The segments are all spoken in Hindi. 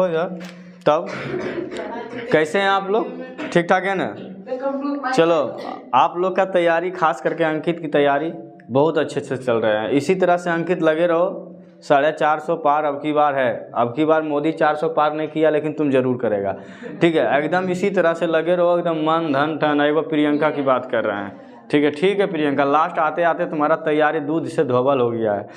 देखो इधर। तब कैसे हैं आप लोग? ठीक ठाक है ना? चलो, आप लोग का तैयारी, खास करके अंकित की तैयारी बहुत अच्छे से चल रहे हैं। इसी तरह से अंकित लगे रहो। 450 पार अब की बार है। अब की बार मोदी 400 पार नहीं किया, लेकिन तुम जरूर करेगा। ठीक है, एकदम इसी तरह से लगे रहो, एकदम मन धन ठन। एगो प्रियंका की बात कर रहे हैं। ठीक है प्रियंका, लास्ट आते आते तुम्हारा तैयारी दूध से धोबल हो गया है।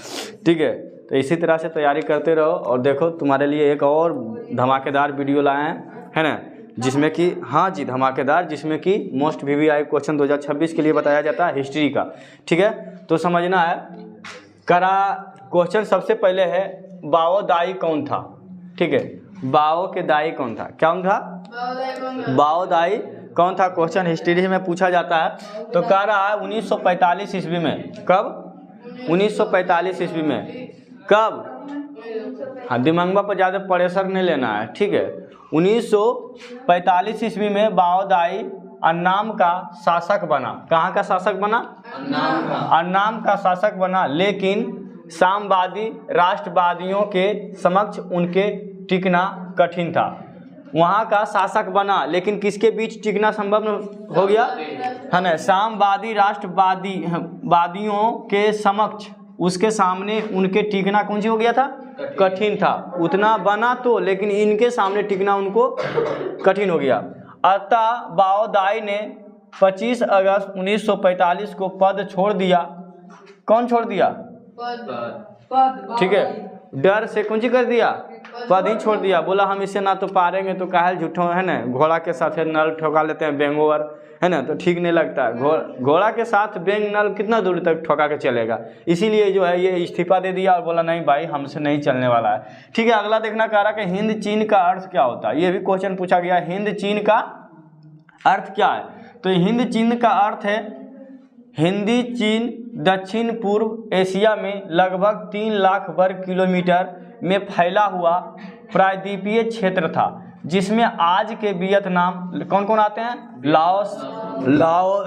ठीक है, तो इसी तरह से तैयारी करते रहो। और देखो, तुम्हारे लिए एक और धमाकेदार वीडियो लाए हैं, है ना, जिसमें कि, हाँ जी धमाकेदार, जिसमें कि मोस्ट VVIP क्वेश्चन 2026 के लिए बताया जाता है हिस्ट्री का। ठीक है, तो समझना है। क्वेश्चन सबसे पहले है, बाओ दाई कौन था? ठीक है, बाओ के दाई कौन था? कौन था? बाओ दाई कौन था? क्वेश्चन हिस्ट्री में पूछा जाता है। तो कह रहा है 1945 ईस्वी में। कब? 1945 ईस्वी में। कब? हाँ, दिमाग पर ज़्यादा प्रेशर नहीं लेना है। ठीक है, 1945 ईस्वी में बाओ दाई अन्नाम का शासक बना। कहाँ का शासक बना? अन्नाम का शासक बना, लेकिन साम्यवादी राष्ट्रवादियों के समक्ष उनके टिकना कठिन था। वहाँ का शासक बना, लेकिन किसके बीच टिकना संभव हो गया? है ना, साम्यवादी राष्ट्रवादियों के समक्ष, उसके सामने उनके टिकना कौन सी हो गया था? कठिन था। उतना बना तो, लेकिन इनके सामने टिकना उनको कठिन हो गया। अतः बाओ दाई ने 25 अगस्त 1945 को पद छोड़ दिया। कौन छोड़ दिया? पद। ठीक है, डर से कौन सी कर दिया? पद ही छोड़ दिया। बोला हम इससे ना तो पारेंगे, तो काहे झूठो, है ना, घोड़ा के साथ नल ठोका लेते हैं बेंगोवर, है ना, तो ठीक नहीं लगता है। घोड़ा के साथ बेंग नल कितना दूर तक ठोका के चलेगा? इसीलिए जो है ये इस्तीफा दे दिया और बोला नहीं भाई, हमसे नहीं चलने वाला है। ठीक है, अगला देखना कह रहा कि हिंद चीन का अर्थ क्या होता है? ये भी क्वेश्चन पूछा गया। हिंद चीन का अर्थ क्या है? तो हिंद चीन का अर्थ है, हिंदी चीन दक्षिण पूर्व एशिया में लगभग 3 लाख वर्ग किलोमीटर में फैला हुआ प्रायद्वीपीय क्षेत्र था, जिसमें आज के वियतनाम, कौन कौन आते हैं? लाओस,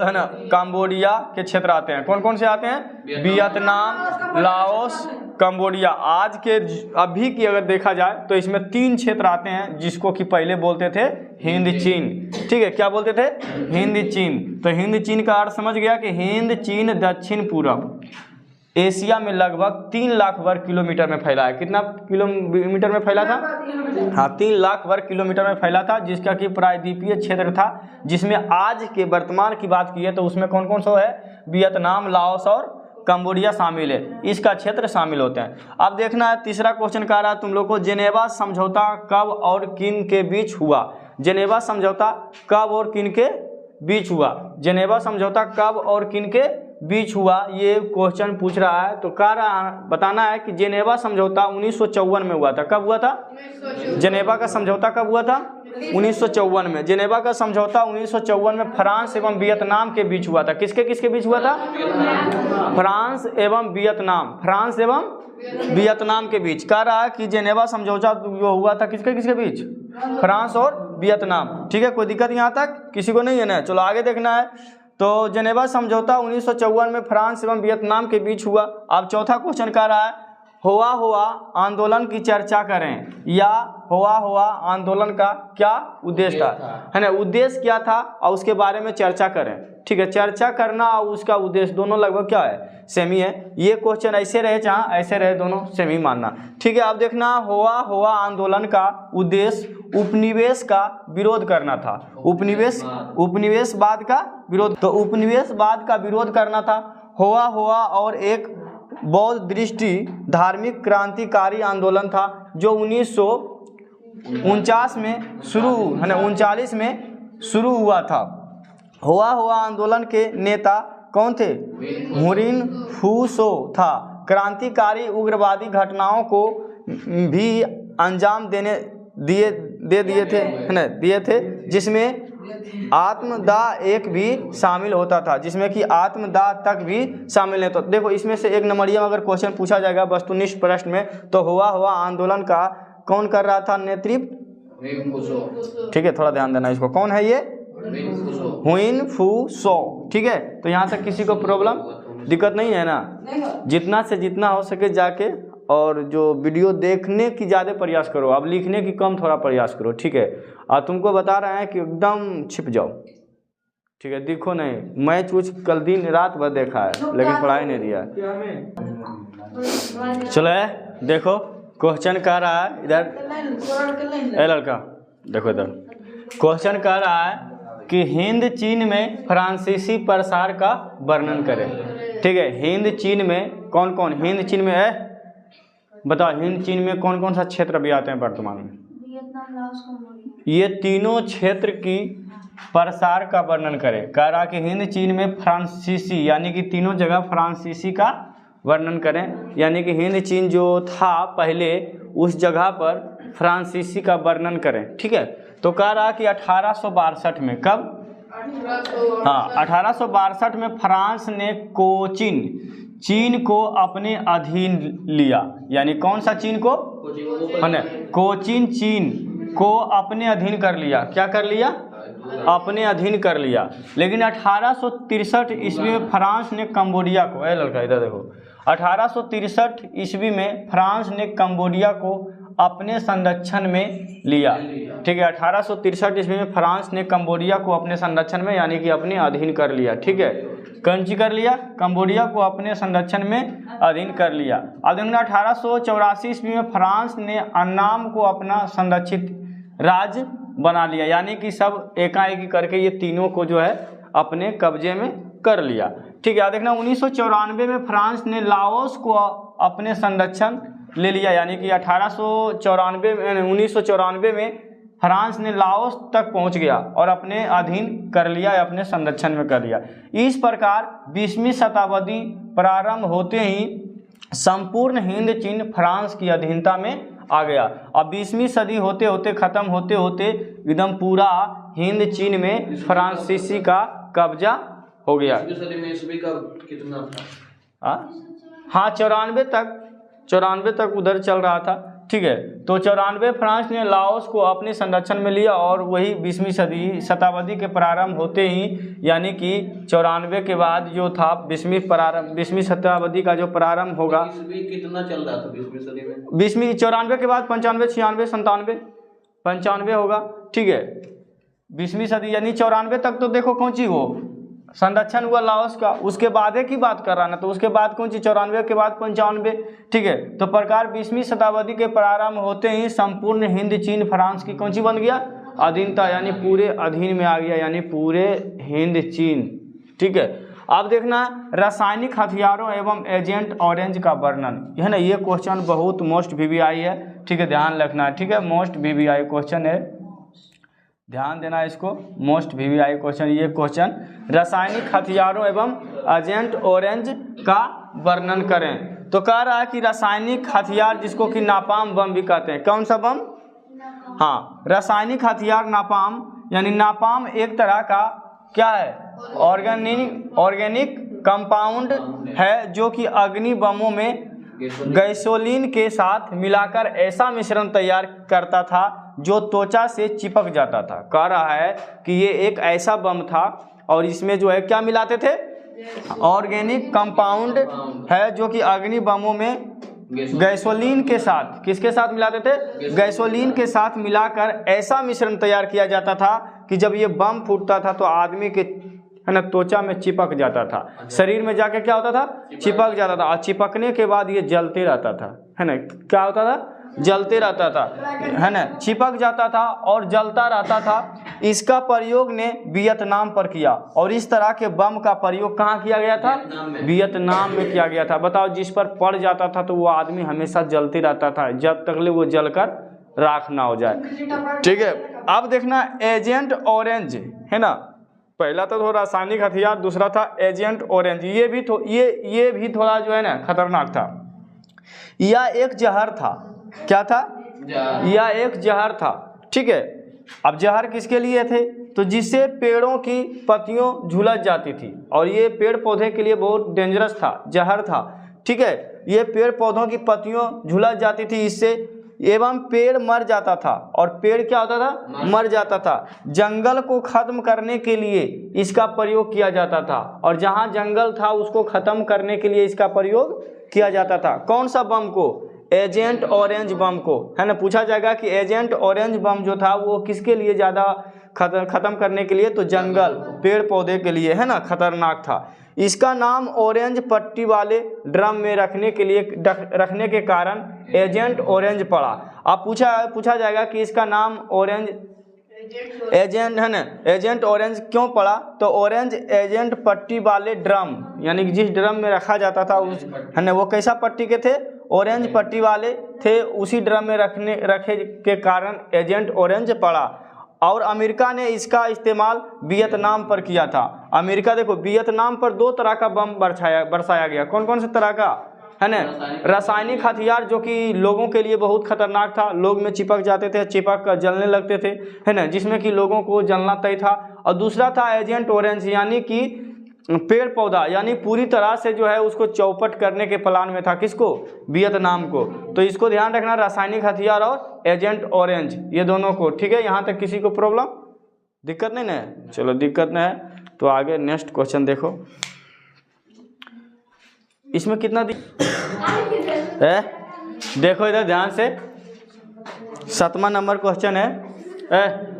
है ना, कंबोडिया के क्षेत्र आते हैं। कौन कौन से आते हैं? Vietnam, Laos, Cambodia. आज के, अभी की अगर देखा जाए तो इसमें 3 क्षेत्र आते हैं, जिसको कि पहले बोलते थे हिंद चीन। ठीक है, क्या बोलते थे? हिंद चीन। तो हिंद चीन का अर्थ समझ गया कि हिंद चीन दक्षिण पूर्व एशिया में लगभग 3 लाख वर्ग किलोमीटर में फैला है। कितना किलोमीटर में फैला था? हाँ, 3 लाख वर्ग किलोमीटर में फैला था, जिसका कि प्रायद्वीपीय क्षेत्र था, जिसमें आज के वर्तमान की बात की है तो उसमें कौन कौन सा है? वियतनाम, लाओस और कंबोडिया शामिल है। इसका क्षेत्र शामिल होते हैं। अब देखना है, तीसरा क्वेश्चन कह रहा है तुम लोग को, जेनेवा समझौता कब और किन के बीच हुआ? जेनेवा समझौता कब और किन के बीच हुआ? जेनेवा समझौता कब और किन के बीच हुआ, ये क्वेश्चन पूछ रहा है। तो कह रहा बताना है कि जेनेवा समझौता 1954 में हुआ था। कब हुआ था? जेनेवा का समझौता कब हुआ था? 1954 में। जेनेवा का समझौता 1954 में फ्रांस एवं वियतनाम के बीच हुआ था। किसके किसके बीच हुआ था? फ्रांस एवं वियतनाम। फ्रांस एवं वियतनाम के बीच। कह रहा है कि जेनेवा समझौता जो हुआ था किसके किसके बीच? फ्रांस और वियतनाम। ठीक है, कोई दिक्कत यहाँ तक किसी को नहीं है ना? चलो आगे देखना है। तो जेनेवा समझौता 1954 में फ्रांस एवं वियतनाम के बीच हुआ। अब चौथा क्वेश्चन कह रहा है, हुआ आंदोलन की चर्चा करें, या हुआ आंदोलन का क्या उद्देश्य था, है ना, उद्देश्य क्या था और उसके बारे में चर्चा करें। ठीक है, चर्चा करना और उसका उद्देश्य दोनों लगभग क्या है? सेम ही है। ये क्वेश्चन ऐसे रहे चाहे ऐसे रहे, दोनों सेम ही मानना। ठीक है, अब देखना, हुआ आंदोलन का उद्देश्य उपनिवेश का विरोध करना था। उपनिवेशवाद का विरोध। तो उपनिवेशवाद का विरोध करना था। हुआ और एक बौद्ध दृष्टि धार्मिक क्रांतिकारी आंदोलन था, जो 1949 में शुरू, है ना, 39 में शुरू हुआ था। हुआ आंदोलन के नेता कौन थे? हुरिन फूसो था। क्रांतिकारी उग्रवादी घटनाओं को भी अंजाम दिए थे, है ना, दिए थे, जिसमें आत्मदाह एक भी शामिल होता था, जिसमें कि आत्मदाह तक भी शामिल है। तो देखो, इसमें से एक नंबरिया में अगर क्वेश्चन पूछा जाएगा वस्तुनिष्ठ प्रश्न में, तो हुआ आंदोलन का कौन कर रहा था नेतृत्व? ठीक है, थोड़ा ध्यान देना इसको। कौन है ये? हुइन फूसो। ठीक है, तो यहाँ तक किसी को प्रॉब्लम दिक्कत नहीं है ना? जितना से जितना हो सके जाके और जो वीडियो देखने की ज़्यादा प्रयास करो, अब लिखने की कम थोड़ा प्रयास करो, ठीक है। और तुमको बता रहे हैं कि एकदम छिप जाओ, ठीक है। देखो नहीं, मैच कुछ कल दिन रात भर देखा है लेकिन पढ़ाई नहीं दिया है। चलो देखो क्वेश्चन कह रहा है इधर, ए लड़का देखो इधर, क्वेश्चन कह रहा है कि हिंद चीन में फ्रांसीसी प्रसार का वर्णन करें, ठीक है। हिंद चीन में कौन कौन, हिंद चीन में है बताओ, हिंद चीन में कौन कौन सा क्षेत्र भी आते हैं वर्तमान में? ये तीनों क्षेत्र की प्रसार का वर्णन करें। कह रहा कि हिंद चीन में फ्रांसीसी यानी कि तीनों जगह फ्रांसीसी का वर्णन करें, यानी कि हिंद चीन जो था पहले उस जगह पर फ्रांसीसी का वर्णन करें, ठीक है। तो कह रहा कि 1862 में, कब? हाँ 1862 में फ्रांस ने चीन को अपने अधीन लिया, यानी कौन सा चीन को? कोचिन चीन को अपने अधीन कर लिया। क्या कर लिया? अपने अधीन कर लिया। लेकिन 1863 ईस्वी में फ्रांस ने कंबोडिया को, लड़का इधर देखो, 1863 ईस्वी में फ्रांस ने कंबोडिया को अपने संरक्षण में लिया, ठीक है। 1863 ईस्वी में फ्रांस ने कंबोडिया को अपने संरक्षण में यानी कि अपने अधीन कर लिया, ठीक है। कंची कर लिया, कंबोडिया को अपने संरक्षण में अधीन कर लिया। अब देखना 1884 ईस्वी में फ्रांस ने अन्नाम को अपना संरक्षित राज्य बना लिया, यानी कि सब एकाएकी करके ये तीनों को जो है अपने कब्जे में कर लिया, ठीक है। देखना 1994 में फ्रांस ने लाओस को अपने संरक्षण ले लिया, यानी कि 1994 में फ्रांस ने लाओस तक पहुंच गया और अपने अधीन कर लिया, अपने संरक्षण में कर लिया। इस प्रकार 20वीं शताब्दी प्रारंभ होते ही संपूर्ण हिंद चीन फ्रांस की अधीनता में आ गया। अब 20वीं सदी होते होते खत्म होते होते एकदम पूरा हिंद चीन में फ्रांसीसी का कब्जा हो गया। सदी में ईस्वी का कितना था? हाँ 94 तक उधर चल रहा था, ठीक है। तो 94 फ्रांस ने लाओस को अपने संरक्षण में लिया और वही 20वीं शताब्दी के प्रारंभ होते ही यानी कि 94 के बाद जो था 20वीं शताब्दी का जो प्रारंभ होगा। कितना चल रहा था 20वीं सदी में? 20वीं 94 के बाद 95, 96, 97 होगा, ठीक है। 20वीं सदी यानी 94 तक तो देखो कौन सी वो संरक्षण हुआ लाओस का, उसके बाद की बात कर रहा ना, तो उसके बाद कौन सी 94 के बाद 95, ठीक है। तो प्रकार 20वीं शताब्दी के प्रारंभ होते ही संपूर्ण हिंद चीन फ्रांस की कौन सी बन गया? अधीनता, यानी पूरे अधीन में आ गया, यानी पूरे हिंद चीन, ठीक है। अब देखना रासायनिक हथियारों एवं एजेंट ऑरेंज का वर्णन, है ना। ये क्वेश्चन बहुत मोस्ट VVI है, ठीक है, ध्यान रखना, ठीक है। मोस्ट VVI क्वेश्चन है, ध्यान देना इसको, मोस्ट VVI क्वेश्चन। ये क्वेश्चन रासायनिक हथियारों एवं एजेंट ऑरेंज का वर्णन करें। तो कह रहा है कि रासायनिक हथियार जिसको कि नापाम बम भी कहते हैं, कौन सा बम? हाँ रासायनिक हथियार नापाम, यानी नापाम एक तरह का क्या है? ऑर्गेनिक कंपाउंड है जो कि अग्नि बमों में गैसोलीन के साथ मिलाकर ऐसा मिश्रण तैयार करता था जो त्वचा से चिपक जाता था। कह रहा है कि ये एक ऐसा बम था और इसमें जो है क्या मिलाते थे? ऑर्गेनिक कंपाउंड है जो कि अग्नि बमों में गैसोलीन के साथ, किसके साथ मिलाते थे? गैसोलीन के साथ मिलाकर ऐसा मिश्रण तैयार किया जाता था कि जब ये बम फूटता था तो आदमी के, है ना, त्वचा में चिपक जाता था, शरीर में जाके क्या होता था? चिपक जाता था। और चिपकने के बाद ये जलते रहता था, है ना। क्या होता था? जलते रहता था, है ना, चिपक जाता था और जलता रहता था। इसका प्रयोग ने वियतनाम पर किया और इस तरह के बम का प्रयोग कहाँ किया गया था? वियतनाम में किया गया था। बताओ, जिस पर पड़ जाता था तो वो आदमी हमेशा जलते रहता था जब तक ले वो जलकर राख ना हो जाए, ठीक है। अब देखना एजेंट ऑरेंज, है ना। पहला तो रासायनिक हथियार, दूसरा था एजेंट ऑरेंज। ये भी थोड़ा जो है ना खतरनाक था। यह एक जहर था। क्या था? यह एक जहर था, ठीक है। अब जहर किसके लिए थे? तो जिससे पेड़ों की पत्तियां झुलस जाती थी और ये पेड़ पौधे के लिए बहुत डेंजरस था, जहर था, ठीक है। ये पेड़ पौधों की पत्तियां झुलस जाती थी इससे, एवं पेड़ मर जाता था। और पेड़ क्या होता था? मर जाता था। जंगल को खत्म करने के लिए इसका प्रयोग किया जाता था और जहां जंगल था उसको खत्म करने के लिए इसका प्रयोग किया जाता था। कौन सा बम को? एजेंट ऑरेंज बम को, है ना, पूछा जाएगा कि एजेंट ऑरेंज बम जो था वो किसके लिए ज़्यादा खत्म करने के लिए, तो जंगल पेड़ पौधे के लिए, है ना, खतरनाक था। इसका नाम ऑरेंज पट्टी वाले ड्रम में रखने के कारण एजेंट ऑरेंज पड़ा। अब पूछा जाएगा कि इसका नाम ऑरेंज एजेंट, है ना, एजेंट ऑरेंज क्यों पड़ा, तो ऑरेंज एजेंट पट्टी वाले ड्रम, यानी कि जिस ड्रम में रखा जाता था उस, है ना, वो कैसा पट्टी के थे, ऑरेंज पट्टी वाले थे, उसी ड्रम में रखे के कारण एजेंट ऑरेंज पड़ा। और अमेरिका ने इसका इस्तेमाल वियतनाम पर किया था। अमेरिका देखो वियतनाम पर 2 तरह का बम बरसाया गया। कौन कौन से तरह का, है ना, रासायनिक हथियार जो कि लोगों के लिए बहुत खतरनाक था, लोग में चिपक जाते थे, चिपक कर जलने लगते थे, है ना, जिसमें कि लोगों को जलना तय था। और दूसरा था एजेंट ऑरेंज, यानी कि पेड़ पौधा, यानी पूरी तरह से जो है उसको चौपट करने के प्लान में था, किसको, वियतनाम को। तो इसको ध्यान रखना, रासायनिक हथियार और एजेंट ऑरेंज, ये दोनों को, ठीक है। यहाँ तक किसी को प्रॉब्लम दिक्कत नहीं ना, चलो दिक्कत नहीं है तो आगे नेक्स्ट क्वेश्चन देखो। इसमें कितना है, देखो इधर ध्यान से, 7वां नंबर क्वेश्चन है।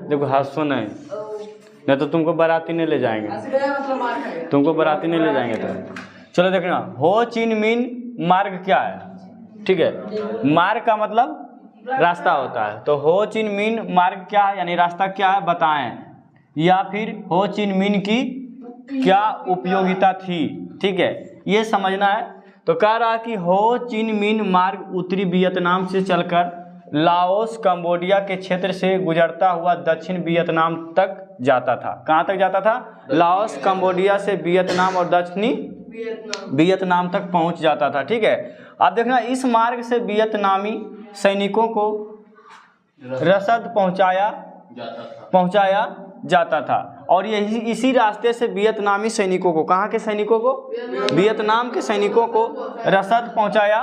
देखो हंसो नहीं तो तुमको बाराती नहीं ले जाएंगे, तुमको बाराती नहीं ले जाएंगे तो। चलो देखना, हो चिन मिन मार्ग क्या है, ठीक है, मार्ग का मतलब रास्ता होता है, तो हो चिन मिन मार्ग क्या है, यानी रास्ता क्या है बताएं, या फिर हो चिन मिन की क्या उपयोगिता थी, ठीक है, ये समझना है। तो कह रहा कि हो चिन मिन मार्ग उत्तरी वियतनाम से चलकर लाओस कंबोडिया के क्षेत्र से गुजरता हुआ दक्षिण वियतनाम तक जाता था। कहाँ तक जाता था, लाओस कंबोडिया से वियतनाम और दक्षिणी वियतनाम तक पहुँच जाता था, ठीक है। अब देखना, इस मार्ग से वियतनामी सैनिकों को रसद पहुँचाया जाता था और यही इसी रास्ते से वियतनामी सैनिकों को, कहाँ के सैनिकों को, वियतनाम के सैनिकों को रसद पहुँचाया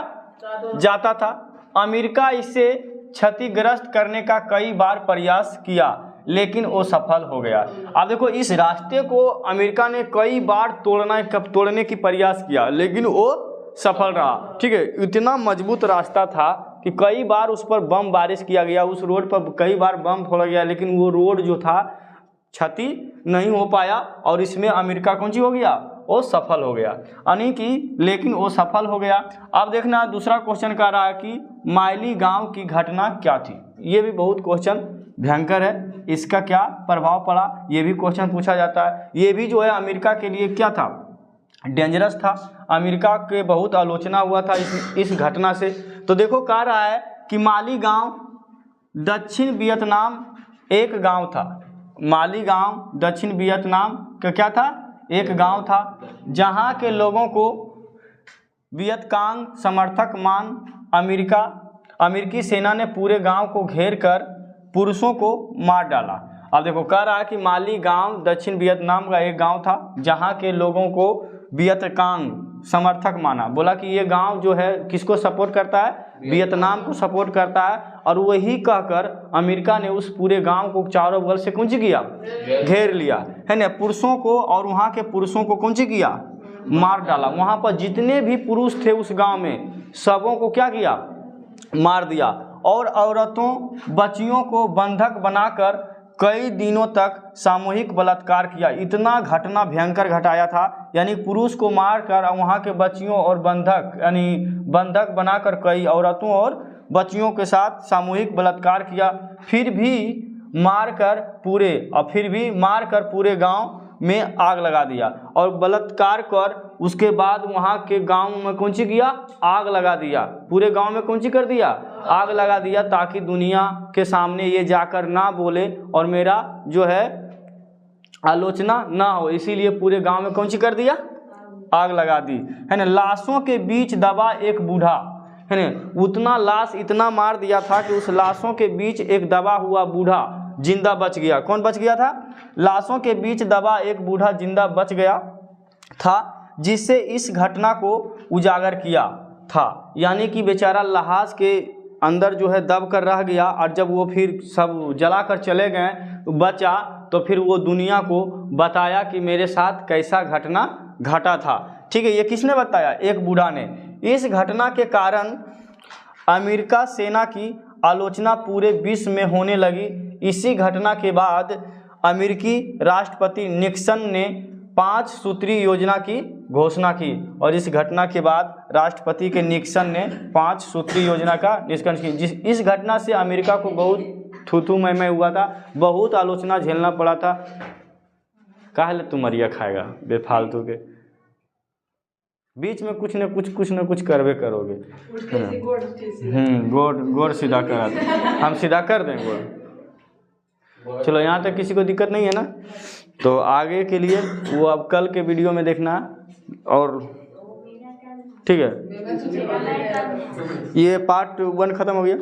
जाता था। अमेरिका इससे क्षतिग्रस्त करने का कई बार प्रयास किया लेकिन वो सफल हो गया। अब देखो, इस रास्ते को अमेरिका ने कई बार तोड़ने की प्रयास किया लेकिन वो सफल रहा, ठीक है। इतना मजबूत रास्ता था कि कई बार उस पर बम बारिश किया गया, उस रोड पर कई बार बम फोड़ा गया, लेकिन वो रोड जो था क्षति नहीं हो पाया और इसमें अमेरिका कौन सी हो गया, वो सफल हो गया, यानी कि लेकिन वो सफल हो गया। अब देखना, दूसरा क्वेश्चन कह रहा है कि माइली गांव की घटना क्या थी। ये भी बहुत क्वेश्चन भयंकर है, इसका क्या प्रभाव पड़ा, ये भी क्वेश्चन पूछा जाता है। ये भी जो है अमेरिका के लिए क्या था, डेंजरस था, अमेरिका के बहुत आलोचना हुआ था इस घटना से। तो देखो कह रहा है कि माली गांव दक्षिण वियतनाम एक गांव था, माली गांव दक्षिण वियतनाम का क्या था, एक गांव था, जहां के लोगों को वियतकांग समर्थक मान अमेरिकी सेना ने पूरे गांव को घेर कर पुरुषों को मार डाला। अब देखो कह रहा है कि माली गांव दक्षिण वियतनाम का एक गांव था जहां के लोगों को वियतकांग समर्थक माना, बोला कि ये गांव जो है किसको सपोर्ट करता है, वियतनाम को सपोर्ट करता है। और वही कहकर अमेरिका ने उस पूरे गांव को चारों बगल से कुंज किया, घेर लिया, है ना, पुरुषों को, और वहां के पुरुषों को कुंज किया, मार डाला। वहां पर जितने भी पुरुष थे उस गांव में सबों को क्या किया, मार दिया। और औरतों बच्चियों को बंधक बनाकर कई दिनों तक सामूहिक बलात्कार किया। इतना घटना भयंकर घटाया था, यानी पुरुष को मारकर वहाँ के बच्चियों और बंधक बनाकर कई औरतों और बच्चियों के साथ सामूहिक बलात्कार किया। फिर भी मारकर पूरे गांव में आग लगा दिया और बलात्कार कर उसके बाद वहाँ के गांव में कौन सी किया, आग लगा दिया, पूरे गांव में कौन सी कर दिया, आग लगा दिया, ताकि दुनिया के सामने ये जाकर ना बोले और मेरा जो है आलोचना ना हो, इसीलिए पूरे गांव में कौन सी कर दिया, आग लगा दी, है ना। लाशों के बीच दबा एक बूढ़ा, है ना, उतना लाश इतना मार दिया था कि उस लाशों के बीच एक दबा हुआ बूढ़ा जिंदा बच गया। कौन बच गया था, लाशों के बीच दबा एक बूढ़ा जिंदा बच गया था, जिससे इस घटना को उजागर किया था। यानी कि बेचारा लाश के अंदर जो है दब कर रह गया और जब वो फिर सब जला कर चले गए तो बचा, तो फिर वो दुनिया को बताया कि मेरे साथ कैसा घटना घटा था, ठीक है। ये किसने बताया, एक बूढ़ा ने। इस घटना के कारण अमेरिका सेना की आलोचना पूरे विश्व में होने लगी। इसी घटना के बाद अमेरिकी राष्ट्रपति निक्सन ने 5 सूत्रीय योजना की घोषणा की। और इस घटना के बाद राष्ट्रपति के निक्सन ने 5 सूत्रीय योजना का निष्कर्ष की। इस घटना से अमेरिका को बहुत थू मैं हुआ था, बहुत आलोचना झेलना पड़ा था। काहे तुम मरिया खाएगा बेफालतू के, बीच में कुछ न कुछ करवे करोगे। गोड़ सीधा करा, हम सीधा कर दें गोड़। चलो यहाँ तक किसी को दिक्कत नहीं है ना। तो आगे के लिए वो अब कल के वीडियो में देखना। और ठीक है, ये पार्ट 1 खत्म हो गया।